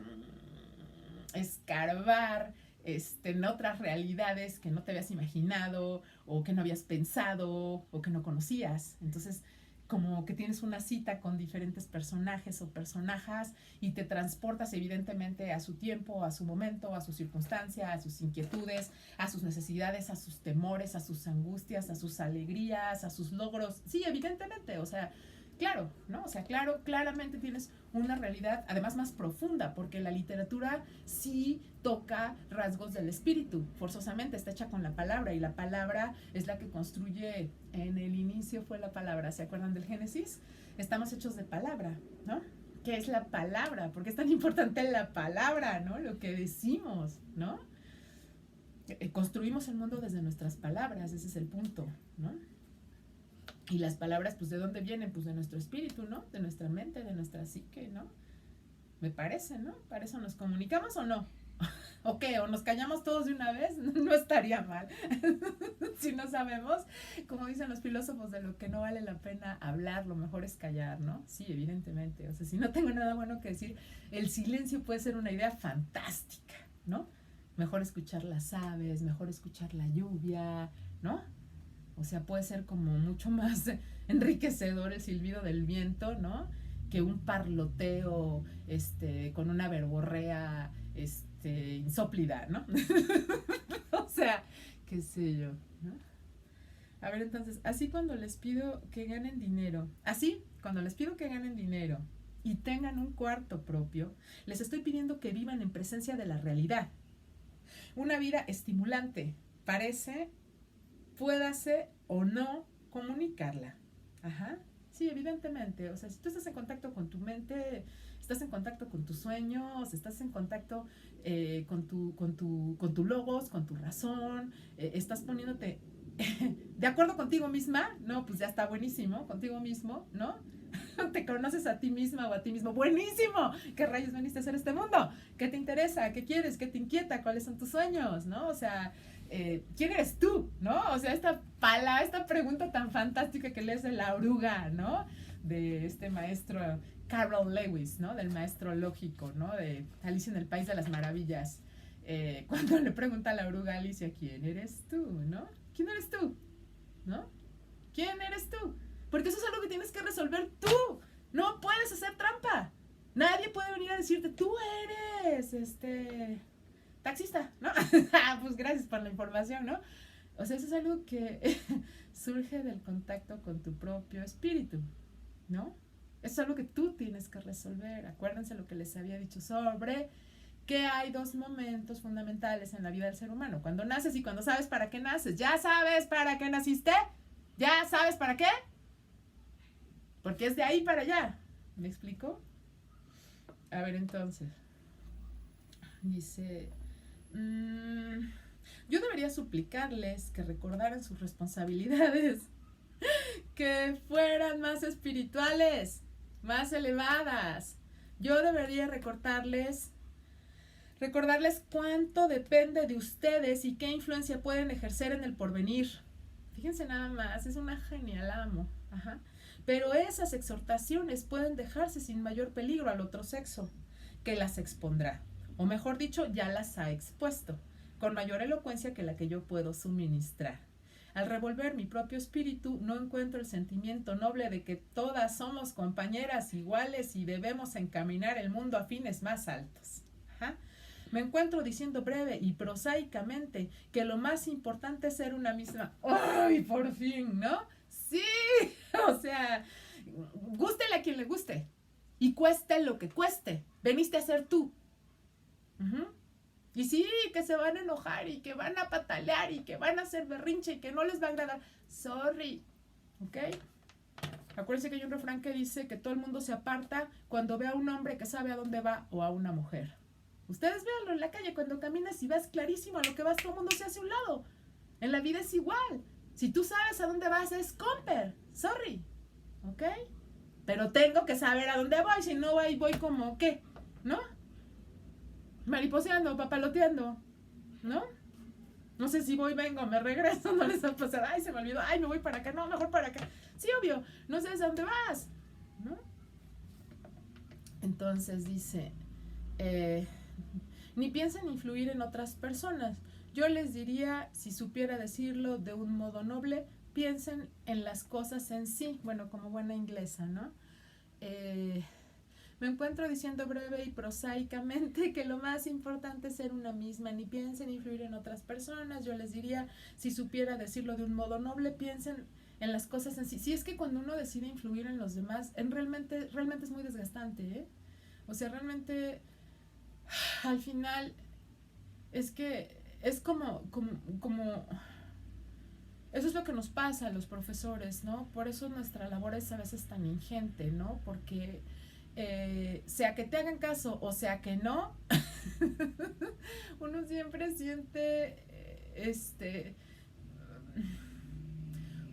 escarbar en otras realidades que no te habías imaginado o que no habías pensado o que no conocías. Entonces, como que tienes una cita con diferentes personajes o personajes y te transportas evidentemente a su tiempo, a su momento, a su circunstancia, a sus inquietudes, a sus necesidades, a sus temores, a sus angustias, a sus alegrías, a sus logros. Sí, evidentemente, o sea, claro, ¿no? O sea, claro, claramente tienes una realidad además más profunda, porque la literatura sí toca rasgos del espíritu, forzosamente está hecha con la palabra y la palabra es la que construye, en el inicio fue la palabra, ¿se acuerdan del Génesis? Estamos hechos de palabra, ¿no? ¿Qué es la palabra? ¿Por qué es tan importante la palabra, ¿no? Lo que decimos, ¿no? Construimos el mundo desde nuestras palabras, ese es el punto, ¿no? Y las palabras, pues, ¿de dónde vienen? Pues de nuestro espíritu, ¿no? De nuestra mente, de nuestra psique, ¿no? Me parece, ¿no? ¿Para eso nos comunicamos o no? ¿O qué? ¿O nos callamos todos de una vez? No estaría mal. Si no sabemos, como dicen los filósofos, de lo que no vale la pena hablar, lo mejor es callar, ¿no? Sí, evidentemente. O sea, si no tengo nada bueno que decir, el silencio puede ser una idea fantástica, ¿no? Mejor escuchar las aves, mejor escuchar la lluvia, ¿no? O sea, puede ser como mucho más enriquecedor el silbido del viento, ¿no? Que un parloteo con una verborrea insóplida, ¿no? O sea, qué sé yo, ¿no? A ver, entonces, así cuando les pido que ganen dinero, así cuando les pido que ganen dinero y tengan un cuarto propio, les estoy pidiendo que vivan en presencia de la realidad. Una vida estimulante, parece, puédase o no comunicarla. Ajá. Sí, evidentemente. O sea, si tú estás en contacto con tu mente, estás en contacto con tus sueños, estás en contacto con tu logos, con tu razón, estás poniéndote de acuerdo contigo misma, no, pues ya está buenísimo, contigo mismo, ¿no? Te conoces a ti misma o a ti mismo, buenísimo, ¿qué rayos veniste a hacer este mundo? ¿Qué te interesa? ¿Qué quieres? ¿Qué te inquieta? ¿Cuáles son tus sueños? ¿No? O sea, ¿quién eres tú? ¿No? O sea, esta pregunta tan fantástica que lees de la oruga, ¿no? De este maestro Carol Lewis, ¿no? Del maestro lógico, ¿no? De Alicia en el País de las Maravillas. Cuando le pregunta a la oruga a Alicia, ¿quién eres tú? ¿No? ¿Quién eres tú? ¿No? ¿Quién eres tú? Porque eso es algo que tienes que resolver tú. No puedes hacer trampa. Nadie puede venir a decirte, tú eres, taxista, ¿no? Pues gracias por la información, ¿no? O sea, eso es algo que surge del contacto con tu propio espíritu, ¿no? Eso es algo que tú tienes que resolver. Acuérdense lo que les había dicho sobre que hay dos momentos fundamentales en la vida del ser humano. Cuando naces y cuando sabes para qué naces. ¿Ya sabes para qué naciste? ¿Ya sabes para qué? Porque es de ahí para allá. ¿Me explico? A ver, entonces. Dice... yo debería suplicarles que recordaran sus responsabilidades. Que fueran más espirituales, más elevadas. Yo debería recordarles cuánto depende de ustedes y qué influencia pueden ejercer en el porvenir. Fíjense nada más, es una genial amo. Ajá. Pero esas exhortaciones pueden dejarse sin mayor peligro al otro sexo, que las expondrá. O mejor dicho, ya las ha expuesto, con mayor elocuencia que la que yo puedo suministrar. Al revolver mi propio espíritu, no encuentro el sentimiento noble de que todas somos compañeras iguales y debemos encaminar el mundo a fines más altos. Ajá. Me encuentro diciendo breve y prosaicamente que lo más importante es ser una misma. ¡Ay, por fin!, ¿no? Sí, o sea, gústele a quien le guste y cueste lo que cueste. Veniste a ser tú. Y sí, que se van a enojar y que van a patalear y que van a hacer berrinche y que no les va a agradar. Sorry, ¿ok? Acuérdense que hay un refrán que dice que todo el mundo se aparta cuando ve a un hombre que sabe a dónde va o a una mujer. Ustedes véanlo en la calle, cuando caminas y vas clarísimo a lo que vas, todo el mundo se hace a un lado. En la vida es igual. Si tú sabes a dónde vas, es comper. Sorry, ¿ok? Pero tengo que saber a dónde voy, si no voy como, ¿qué? ¿No? Mariposeando, papaloteando, ¿no? No sé si voy, vengo, me regreso, no les va a pasar, ay, se me olvidó, ay, me voy para acá, no, mejor para acá. Sí, obvio, no sabes a dónde vas, ¿no? Entonces dice, ni piensen influir en otras personas. Yo les diría, si supiera decirlo de un modo noble, piensen en las cosas en sí, bueno, como buena inglesa, ¿no? Me encuentro diciendo breve y prosaicamente que lo más importante es ser una misma, ni piensen influir en otras personas. Yo les diría, si supiera decirlo de un modo noble, piensen en las cosas en sí. Sí, es que cuando uno decide influir en los demás, realmente es muy desgastante, ¿eh? O sea, realmente, al final, es que es como eso es lo que nos pasa a los profesores, ¿no? Por eso nuestra labor es a veces tan ingente, ¿no? Porque sea que te hagan caso o sea que no, uno siempre siente,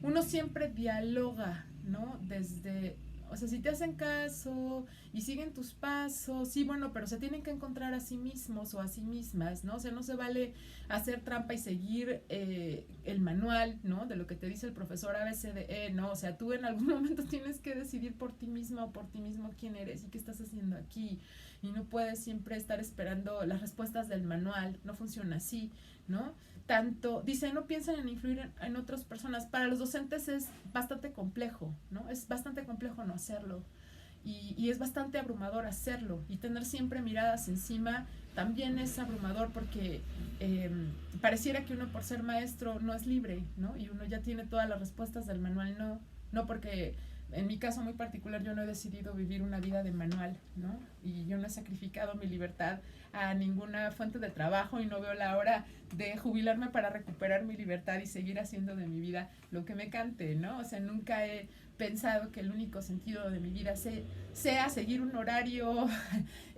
uno siempre dialoga, ¿no? Desde, o sea, si te hacen caso y siguen tus pasos, sí, bueno, pero se tienen que encontrar a sí mismos o a sí mismas, ¿no? O sea, no se vale hacer trampa y seguir el manual, ¿no? De lo que te dice el profesor ABCDE, ¿no? O sea, tú en algún momento tienes que decidir por ti misma o por ti mismo quién eres y qué estás haciendo aquí. Y no puedes siempre estar esperando las respuestas del manual, no funciona así, ¿no? Tanto, dice, no piensen en influir en otras personas. Para los docentes es bastante complejo, ¿no? Es bastante complejo no hacerlo. Y es bastante abrumador hacerlo. Y tener siempre miradas encima también es abrumador porque pareciera que uno por ser maestro no es libre, ¿no? Y uno ya tiene todas las respuestas del manual, no porque en mi caso muy particular, yo no he decidido vivir una vida de manual, ¿no? Y yo no he sacrificado mi libertad a ninguna fuente de trabajo y no veo la hora de jubilarme para recuperar mi libertad y seguir haciendo de mi vida lo que me cante, ¿no? O sea, nunca he pensado que el único sentido de mi vida sea seguir un horario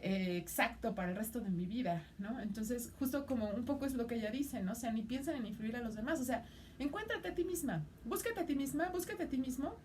exacto para el resto de mi vida, ¿no? Entonces, justo como un poco es lo que ella dice, ¿no? O sea, ni piensan en influir a los demás, o sea, encuéntrate a ti misma, búscate a ti misma, búscate a ti mismo,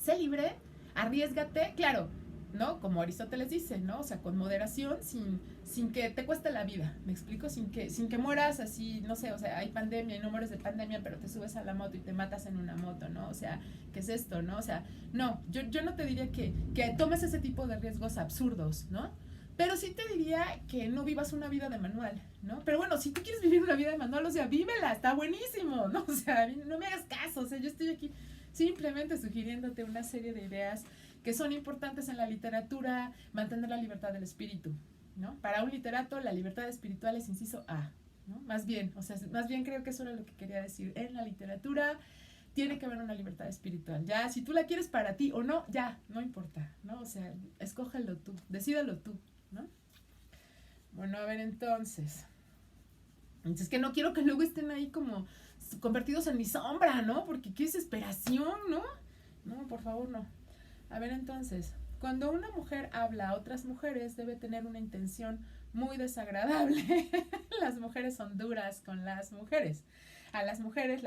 sé libre, arriésgate, claro, ¿no? Como Aristóteles dice, ¿no? O sea, con moderación, sin que te cueste la vida, ¿me explico? Sin que mueras así, no sé, o sea, hay pandemia y no mueres de pandemia, pero te subes a la moto y te matas en una moto, ¿no? O sea, ¿qué es esto, no? O sea, no, yo no te diría que tomes ese tipo de riesgos absurdos, ¿no? Pero sí te diría que no vivas una vida de manual, ¿no? Pero bueno, si tú quieres vivir una vida de manual, o sea, vívela, está buenísimo, ¿no? O sea, no me hagas caso, o sea, yo estoy aquí simplemente sugiriéndote una serie de ideas que son importantes en la literatura, mantener la libertad del espíritu, ¿no? Para un literato, la libertad espiritual es inciso A, ¿no? Más bien, o sea, más bien creo que eso era lo que quería decir. En la literatura tiene que haber una libertad espiritual. Ya, si tú la quieres para ti o no, ya, no importa, ¿no? O sea, escógelo tú, decídalo tú, ¿no? Bueno, a ver, entonces es que no quiero que luego estén ahí como convertidos en mi sombra, ¿no? Porque qué desesperación, ¿no? No, por favor, no. A ver, entonces, cuando una mujer habla a otras mujeres, debe tener una intención muy desagradable. Las mujeres son duras con las mujeres. A las mujeres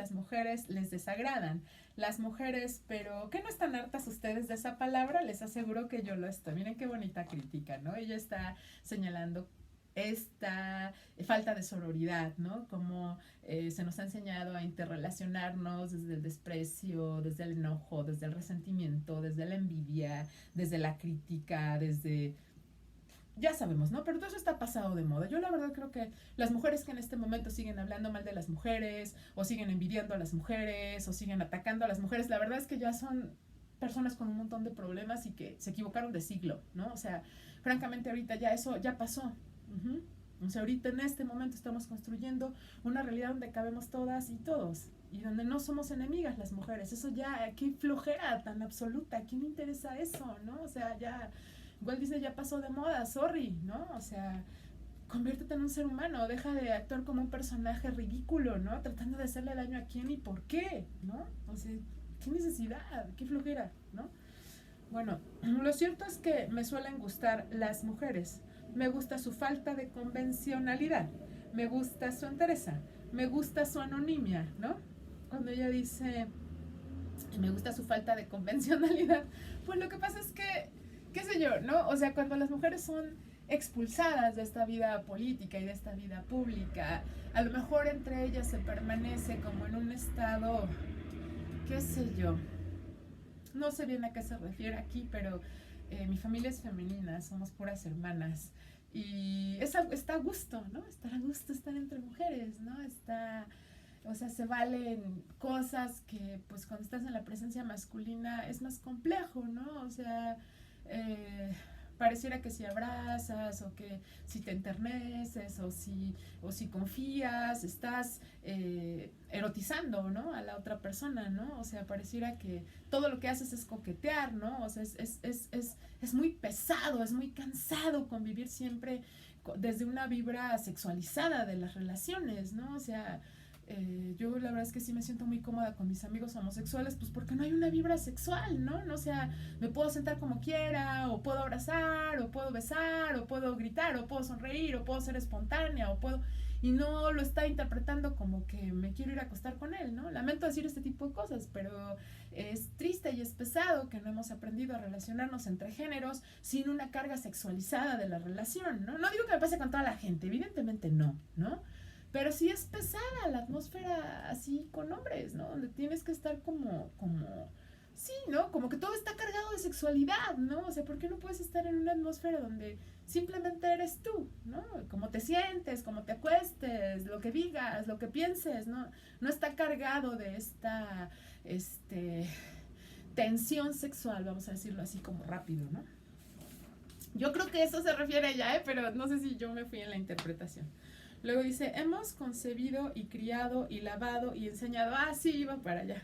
les desagradan. Las mujeres, pero ¿qué no están hartas ustedes de esa palabra? Les aseguro que yo lo estoy. Miren qué bonita crítica, ¿no? Ella está señalando esta falta de sororidad, ¿no? Como se nos ha enseñado a interrelacionarnos desde el desprecio, desde el enojo, desde el resentimiento, desde la envidia, desde la crítica, desde... Ya sabemos, ¿no? Pero todo eso está pasado de moda. Yo la verdad creo que las mujeres que en este momento siguen hablando mal de las mujeres, o siguen envidiando a las mujeres, o siguen atacando a las mujeres, la verdad es que ya son personas con un montón de problemas y que se equivocaron de siglo, ¿no? O sea, francamente ahorita ya eso ya pasó. O sea, ahorita en este momento estamos construyendo una realidad donde cabemos todas y todos y donde no somos enemigas las mujeres. Eso ya, qué flojera tan absoluta, ¿a quién le interesa eso, no? O sea, ya, igual dice, ya pasó de moda, sorry, ¿no? O sea, conviértete en un ser humano, deja de actuar como un personaje ridículo, ¿no? Tratando de hacerle daño a quién y por qué, ¿no? O sea, qué necesidad, qué flojera, ¿no? Bueno, lo cierto es que me suelen gustar las mujeres. Me gusta su falta de convencionalidad, me gusta su entereza, me gusta su anonimia, ¿no? Cuando ella dice, me gusta su falta de convencionalidad, pues lo que pasa es que, qué sé yo, ¿no? O sea, cuando las mujeres son expulsadas de esta vida política y de esta vida pública, a lo mejor entre ellas se permanece como en un estado, qué sé yo, no sé bien a qué se refiere aquí, pero mi familia es femenina, somos puras hermanas. Y está a gusto, ¿no? Estar a gusto, estar entre mujeres, ¿no? O sea, se valen cosas que, pues, cuando estás en la presencia masculina es más complejo, ¿no? O sea, pareciera que si abrazas o que si te enterneces o si confías, estás erotizando, ¿no? A la otra persona, ¿no? O sea, pareciera que todo lo que haces es coquetear, ¿no? O sea, es muy pesado, es muy cansado convivir siempre desde una vibra sexualizada de las relaciones, ¿no? O sea, yo la verdad es que sí me siento muy cómoda con mis amigos homosexuales, pues porque no hay una vibra sexual, ¿no? O sea, me puedo sentar como quiera, o puedo abrazar, o puedo besar, o puedo gritar, o puedo sonreír, o puedo ser espontánea, o puedo... Y no lo está interpretando como que me quiero ir a acostar con él, ¿no? Lamento decir este tipo de cosas, pero es triste y es pesado que no hemos aprendido a relacionarnos entre géneros sin una carga sexualizada de la relación, ¿no? No digo que me pase con toda la gente, evidentemente no, ¿no? Pero sí es pesada la atmósfera así con hombres, ¿no? Donde tienes que estar sí, ¿no? Como que todo está cargado de sexualidad, ¿no? O sea, ¿por qué no puedes estar en una atmósfera donde simplemente eres tú, ¿no? Cómo te sientes, cómo te acuestes, lo que digas, lo que pienses, ¿no? No está cargado de esta, tensión sexual, vamos a decirlo así como rápido, ¿no? Yo creo que eso se refiere a ella, pero no sé si yo me fui en la interpretación. Luego dice, hemos concebido y criado y lavado y enseñado. Ah, sí, iba para allá.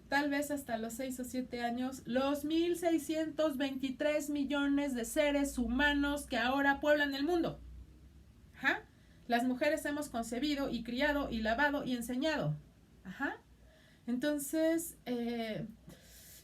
tal vez hasta los 6 o 7 años, los 1.623 millones de seres humanos que ahora pueblan el mundo. Ajá. Las mujeres hemos concebido y criado y lavado y enseñado. Ajá. Entonces,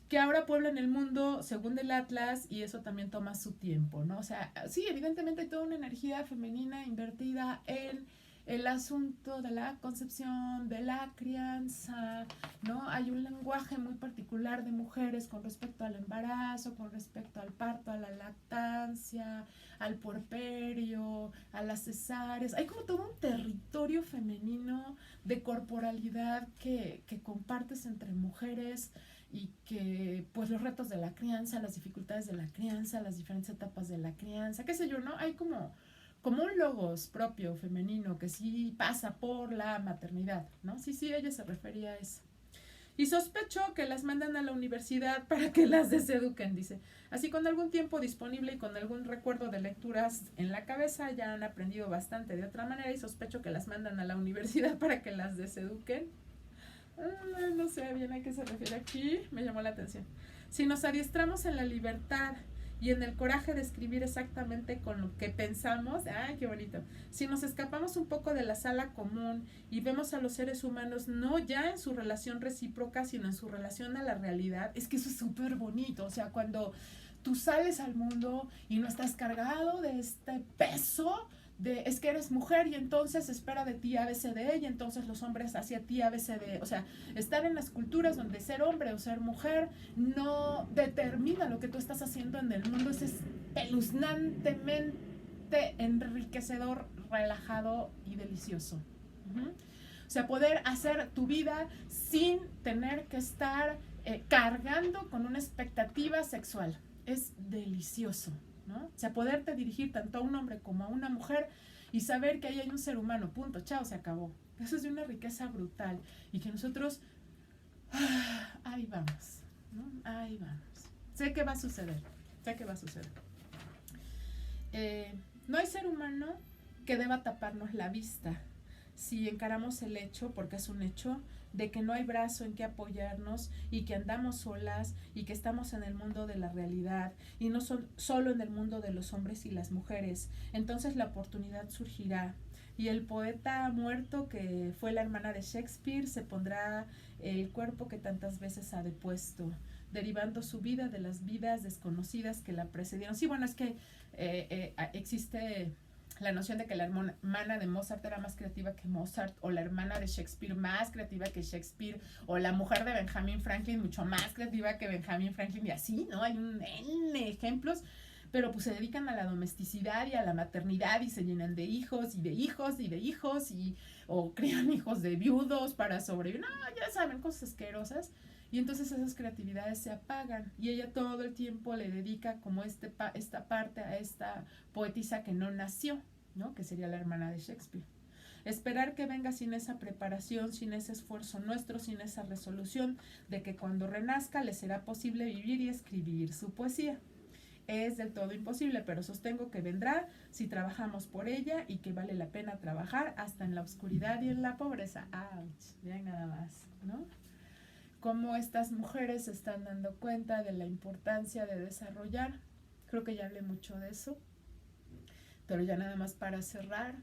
que ahora pueblan el mundo según el Atlas, y eso también toma su tiempo, ¿no? O sea, sí, evidentemente hay toda una energía femenina invertida en el asunto de la concepción, de la crianza, ¿no? Hay un lenguaje muy particular de mujeres con respecto al embarazo, con respecto al parto, a la lactancia, al puerperio, a las cesáreas. Hay como todo un territorio femenino de corporalidad que compartes entre mujeres, y que pues los retos de la crianza, las dificultades de la crianza, las diferentes etapas de la crianza, qué sé yo, ¿no? Hay como un logos propio femenino que sí pasa por la maternidad, ¿no? Sí, ella se refería a eso. Y sospecho que las mandan a la universidad para que las deseduquen, dice. Así, con algún tiempo disponible y con algún recuerdo de lecturas en la cabeza, ya han aprendido bastante de otra manera, y sospecho que las mandan a la universidad para que las deseduquen. No sé bien a qué se refiere aquí, me llamó la atención. Si nos adiestramos en la libertad y en el coraje de escribir exactamente con lo que pensamos, ¡ay, qué bonito! Si nos escapamos un poco de la sala común y vemos a los seres humanos no ya en su relación recíproca, sino en su relación a la realidad, es que eso es súper bonito. O sea, cuando tú sales al mundo y no estás cargado de este peso es que eres mujer y entonces espera de ti ABCD, y entonces los hombres hacia ti ABCD. O sea, estar en las culturas donde ser hombre o ser mujer no determina lo que tú estás haciendo en el mundo. Es espeluznantemente enriquecedor, relajado y delicioso. O sea, poder hacer tu vida sin tener que estar cargando con una expectativa sexual. Es delicioso, ¿no? O sea, poderte dirigir tanto a un hombre como a una mujer y saber que ahí hay un ser humano, punto, chao, se acabó. Eso es de una riqueza brutal, y que nosotros, ahí vamos, ¿no? Ahí vamos. Sé que va a suceder. No hay ser humano que deba taparnos la vista si encaramos el hecho, porque es un hecho, de que no hay brazo en que apoyarnos y que andamos solas y que estamos en el mundo de la realidad y no solo en el mundo de los hombres y las mujeres. Entonces la oportunidad surgirá y el poeta muerto que fue la hermana de Shakespeare se pondrá el cuerpo que tantas veces ha depuesto, derivando su vida de las vidas desconocidas que la precedieron. Sí, bueno, es que existe la noción de que la hermana de Mozart era más creativa que Mozart, o la hermana de Shakespeare más creativa que Shakespeare, o la mujer de Benjamin Franklin mucho más creativa que Benjamin Franklin, y así, ¿no? Hay un N ejemplos, pero pues se dedican a la domesticidad y a la maternidad y se llenan de hijos y de hijos y de hijos, o crían hijos de viudos para sobrevivir. No, ya saben, cosas asquerosas. Y entonces esas creatividades se apagan, y ella todo el tiempo le dedica como esta parte a esta poetisa que no nació, ¿no? Que sería la hermana de Shakespeare. Esperar que venga sin esa preparación, sin ese esfuerzo nuestro, sin esa resolución de que cuando renazca le será posible vivir y escribir su poesía. Es del todo imposible, pero sostengo que vendrá si trabajamos por ella, y que vale la pena trabajar hasta en la oscuridad y en la pobreza. ¡Auch! Vean nada más, ¿no? Cómo estas mujeres se están dando cuenta de la importancia de desarrollar. Creo que ya hablé mucho de eso, pero ya nada más para cerrar,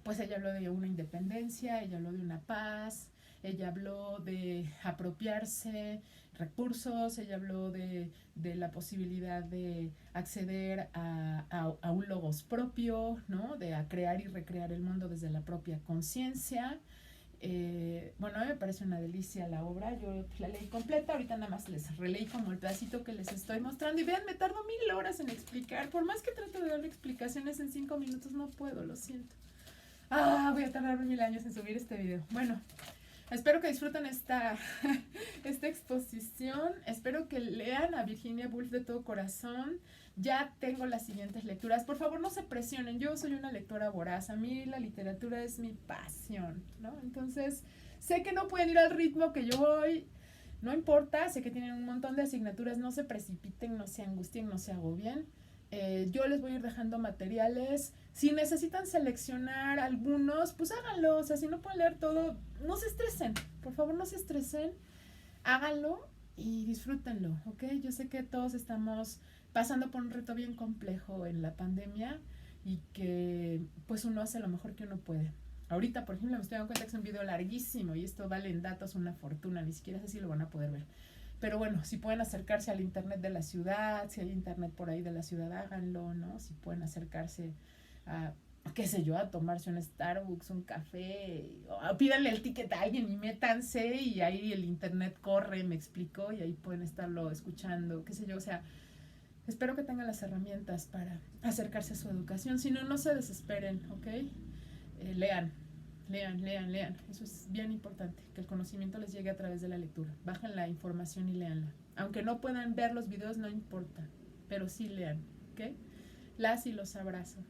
pues ella habló de una independencia, ella habló de una paz, ella habló de apropiarse recursos, ella habló de la posibilidad de acceder a un logos propio, ¿no? De a crear y recrear el mundo desde la propia conciencia. Bueno, a mí me parece una delicia la obra. Yo la leí completa, ahorita nada más les releí como el pedacito que les estoy mostrando, y vean, me tardo 1000 horas en explicar. Por más que trato de darle explicaciones en 5 minutos, no puedo, lo siento. Voy a tardar 1000 años en subir este video. Bueno, espero que disfruten esta exposición. Espero que lean a Virginia Woolf de todo corazón. Ya tengo las siguientes lecturas. Por favor, no se presionen. Yo soy una lectora voraz. A mí la literatura es mi pasión, ¿no? Entonces, sé que no pueden ir al ritmo que yo voy. No importa. Sé que tienen un montón de asignaturas. No se precipiten, no se angustien, no se agobien. Yo les voy a ir dejando materiales. Si necesitan seleccionar algunos, pues háganlo. O sea, si no pueden leer todo, no se estresen. Por favor, no se estresen. Háganlo y disfrútenlo, ¿ok? Yo sé que todos estamos pasando por un reto bien complejo en la pandemia y que pues uno hace lo mejor que uno puede. Ahorita, por ejemplo, me estoy dando cuenta que es un video larguísimo y esto vale en datos una fortuna, ni siquiera sé si lo van a poder ver. Pero bueno, si pueden acercarse al internet de la ciudad, si hay internet por ahí de la ciudad, háganlo, ¿no? Si pueden acercarse a, qué sé yo, a tomarse un Starbucks, un café, o pídanle el ticket a alguien y métanse y ahí el internet corre, me explicó, y ahí pueden estarlo escuchando, qué sé yo, o sea, espero que tengan las herramientas para acercarse a su educación, si no, no se desesperen, ¿ok? Lean, lean, lean, lean. Eso es bien importante, que el conocimiento les llegue a través de la lectura. Bajen la información y leanla. Aunque no puedan ver los videos, no importa, pero sí lean, ¿ok? Las y los abrazo.